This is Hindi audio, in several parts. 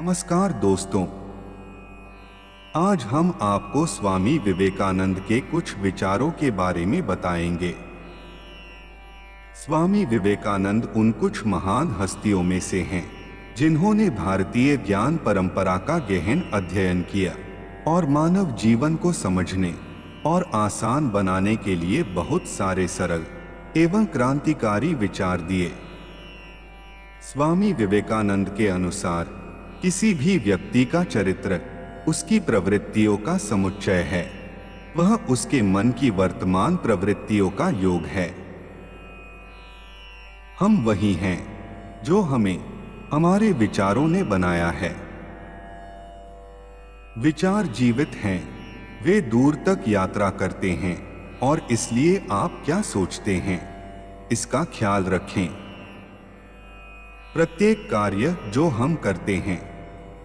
नमस्कार दोस्तों, आज हम आपको स्वामी विवेकानंद के कुछ विचारों के बारे में बताएंगे। स्वामी विवेकानंद उन कुछ महान हस्तियों में से हैं जिन्होंने भारतीय ज्ञान परंपरा का गहन अध्ययन किया और मानव जीवन को समझने और आसान बनाने के लिए बहुत सारे सरल एवं क्रांतिकारी विचार दिए। स्वामी विवेकानंद के अनुसार किसी भी व्यक्ति का चरित्र उसकी प्रवृत्तियों का समुच्चय है, वह उसके मन की वर्तमान प्रवृत्तियों का योग है। हम वही हैं जो हमें हमारे विचारों ने बनाया है। विचार जीवित हैं, वे दूर तक यात्रा करते हैं और इसलिए आप क्या सोचते हैं इसका ख्याल रखें। प्रत्येक कार्य जो हम करते हैं,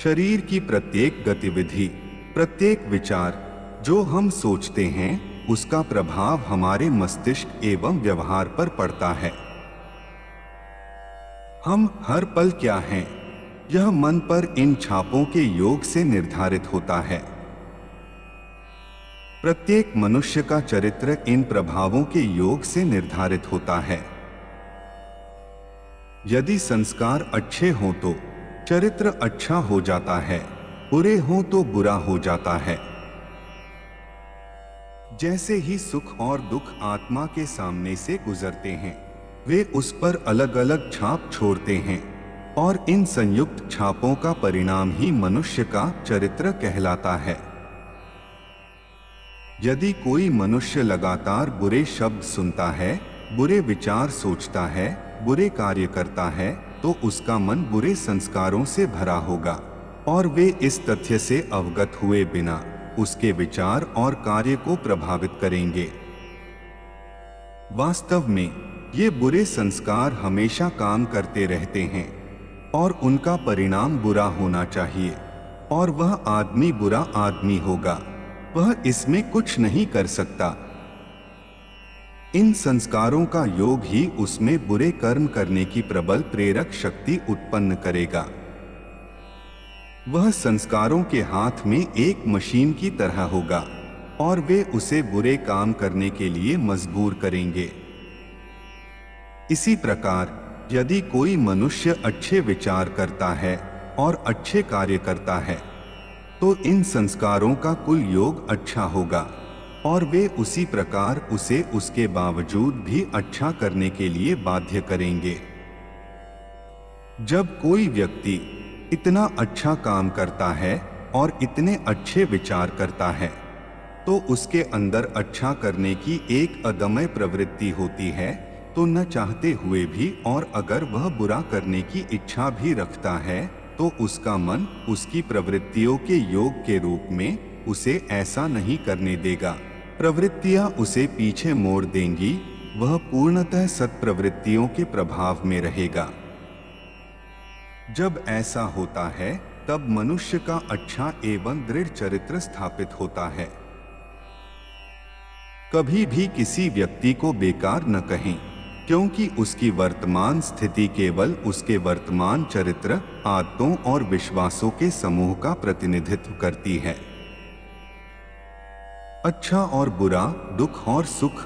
शरीर की प्रत्येक गतिविधि, प्रत्येक विचार जो हम सोचते हैं, उसका प्रभाव हमारे मस्तिष्क एवं व्यवहार पर पड़ता है। हम हर पल क्या हैं, यह मन पर इन छापों के योग से निर्धारित होता है। प्रत्येक मनुष्य का चरित्र इन प्रभावों के योग से निर्धारित होता है। यदि संस्कार अच्छे हों तो चरित्र अच्छा हो जाता है, बुरे हों तो बुरा हो जाता है। जैसे ही सुख और दुख आत्मा के सामने से गुजरते हैं, वे उस पर अलग अलग छाप छोड़ते हैं और इन संयुक्त छापों का परिणाम ही मनुष्य का चरित्र कहलाता है। यदि कोई मनुष्य लगातार बुरे शब्द सुनता है, बुरे विचार सोचता है, बुरे कार्य करता है, तो उसका मन बुरे संस्कारों से भरा होगा और वे इस तथ्य से अवगत हुए बिना उसके विचार और कार्य को प्रभावित करेंगे। वास्तव में ये बुरे संस्कार हमेशा काम करते रहते हैं और उनका परिणाम बुरा होना चाहिए और वह आदमी बुरा आदमी होगा, वह इसमें कुछ नहीं कर सकता। इन संस्कारों का योग ही उसमें बुरे कर्म करने की प्रबल प्रेरक शक्ति उत्पन्न करेगा। वह संस्कारों के हाथ में एक मशीन की तरह होगा और वे उसे बुरे काम करने के लिए मजबूर करेंगे। इसी प्रकार यदि कोई मनुष्य अच्छे विचार करता है और अच्छे कार्य करता है, तो इन संस्कारों का कुल योग अच्छा होगा और वे उसी प्रकार उसे उसके बावजूद भी अच्छा करने के लिए बाध्य करेंगे। जब कोई व्यक्ति इतना अच्छा काम करता है और इतने अच्छे विचार करता है, तो उसके अंदर अच्छा करने की एक अदम्य प्रवृत्ति होती है, तो न चाहते हुए भी, और अगर वह बुरा करने की इच्छा भी रखता है, तो उसका मन उसकी प्रवृत्तियों के योग के रूप में उसे ऐसा नहीं करने देगा। प्रवृत्तियां उसे पीछे मोड़ देंगी, वह पूर्णतः सत्प्रवृत्तियों के प्रभाव में रहेगा। जब ऐसा होता है, तब मनुष्य का अच्छा एवं दृढ़ चरित्र स्थापित होता है। कभी भी किसी व्यक्ति को बेकार न कहें, क्योंकि उसकी वर्तमान स्थिति केवल उसके वर्तमान चरित्र, आदतों और विश्वासों के समूह का प्रतिनिधित्व करती है। अच्छा और बुरा, दुख और सुख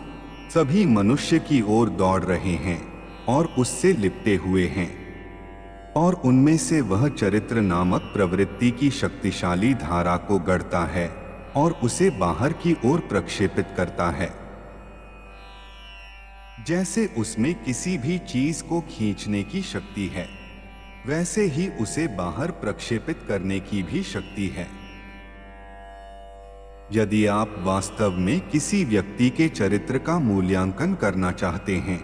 सभी मनुष्य की ओर दौड़ रहे हैं और उससे लिपटे हुए हैं, और उनमें से वह चरित्र नामक प्रवृत्ति की शक्तिशाली धारा को गढ़ता है और उसे बाहर की ओर प्रक्षेपित करता है। जैसे उसमें किसी भी चीज को खींचने की शक्ति है, वैसे ही उसे बाहर प्रक्षेपित करने की भी शक्ति है। यदि आप वास्तव में किसी व्यक्ति के चरित्र का मूल्यांकन करना चाहते हैं,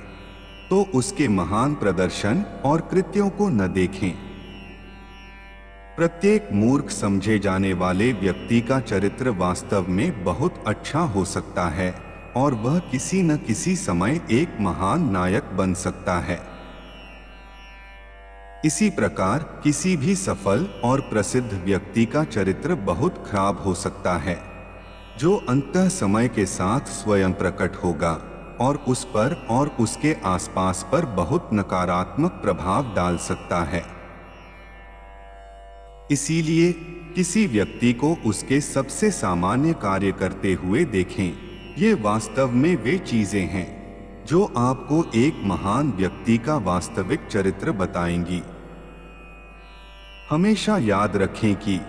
तो उसके महान प्रदर्शन और कृत्यों को न देखें। प्रत्येक मूर्ख समझे जाने वाले व्यक्ति का चरित्र वास्तव में बहुत अच्छा हो सकता है और वह किसी न किसी समय एक महान नायक बन सकता है। इसी प्रकार किसी भी सफल और प्रसिद्ध व्यक्ति का चरित्र बहुत खराब हो सकता है, जो अंततः समय के साथ स्वयं प्रकट होगा और उस पर और उसके आसपास पर बहुत नकारात्मक प्रभाव डाल सकता है। इसीलिए किसी व्यक्ति को उसके सबसे सामान्य कार्य करते हुए देखें। ये वास्तव में वे चीजें हैं जो आपको एक महान व्यक्ति का वास्तविक चरित्र बताएंगी। हमेशा याद रखें कि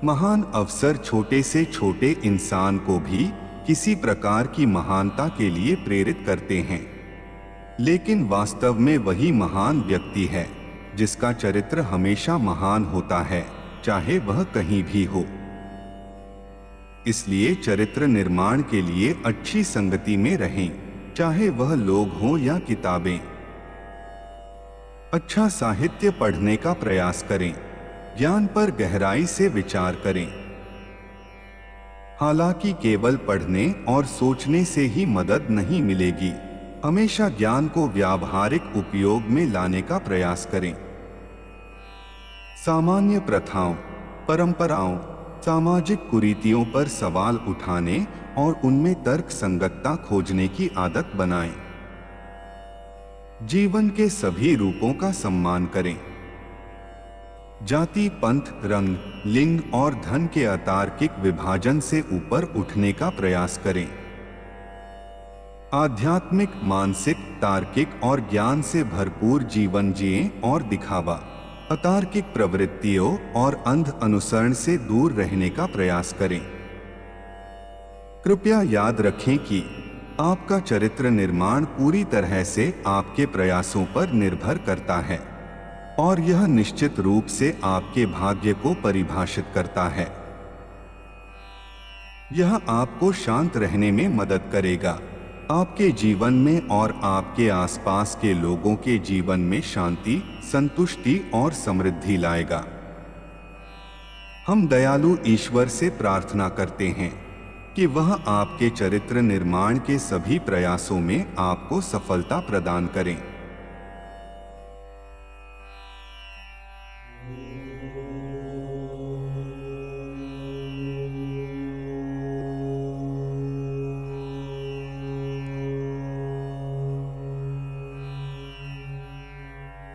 महान अवसर छोटे से छोटे इंसान को भी किसी प्रकार की महानता के लिए प्रेरित करते हैं, लेकिन वास्तव में वही महान व्यक्ति है जिसका चरित्र हमेशा महान होता है, चाहे वह कहीं भी हो। इसलिए चरित्र निर्माण के लिए अच्छी संगति में रहें, चाहे वह लोग हों या किताबें। अच्छा साहित्य पढ़ने का प्रयास करें, ज्ञान पर गहराई से विचार करें। हालांकि केवल पढ़ने और सोचने से ही मदद नहीं मिलेगी, हमेशा ज्ञान को व्यावहारिक उपयोग में लाने का प्रयास करें। सामान्य प्रथाओं, परंपराओं, सामाजिक कुरीतियों पर सवाल उठाने और उनमें तर्क संगतता खोजने की आदत बनाएं। जीवन के सभी रूपों का सम्मान करें। जाति, पंथ, रंग, लिंग और धन के अतार्किक विभाजन से ऊपर उठने का प्रयास करें। आध्यात्मिक, मानसिक, तार्किक और ज्ञान से भरपूर जीवन जिएं और दिखावा, अतार्किक प्रवृत्तियों और अंध अनुसरण से दूर रहने का प्रयास करें। कृपया याद रखें कि आपका चरित्र निर्माण पूरी तरह से आपके प्रयासों पर निर्भर करता है और यह निश्चित रूप से आपके भाग्य को परिभाषित करता है। यह आपको शांत रहने में मदद करेगा, आपके जीवन में और आपके आसपास के लोगों के जीवन में शांति, संतुष्टि और समृद्धि लाएगा। हम दयालु ईश्वर से प्रार्थना करते हैं कि वह आपके चरित्र निर्माण के सभी प्रयासों में आपको सफलता प्रदान करें।